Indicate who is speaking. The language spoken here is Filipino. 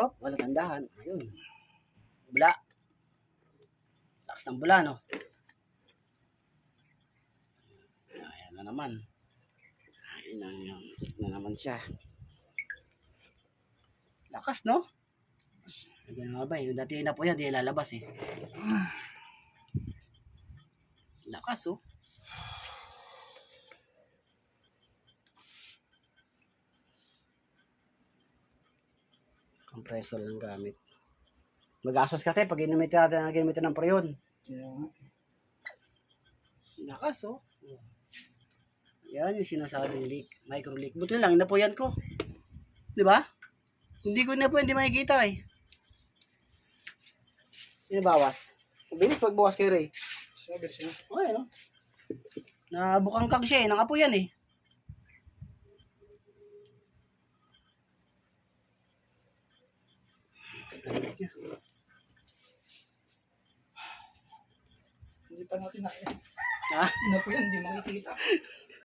Speaker 1: Oh, wala tandahan. Ayun. Bula. Lakas ng bula, no? Ayan na naman. Ayun na naman siya. Lakas, no? Ayun nga ba, yung dati na po yan, di lalabas eh. Lakas, oh. Compressor lang gamit. Mag-asos kasi pag ginamitan natin ang gamitin ng preyon. Lakas, oh. Yan yung sinasabing leak, micro leak. Buti lang, inapuyan ko. Di ba? Hindi ko inapuyan, hindi makikita eh. Sinabawas. Bilis pagbukas kay Ray. Okay, no? Nabukangkag siya eh, nangapuyan eh.
Speaker 2: Hindi pa natin na.
Speaker 1: Ha?
Speaker 2: Inapuyan, hindi makikita.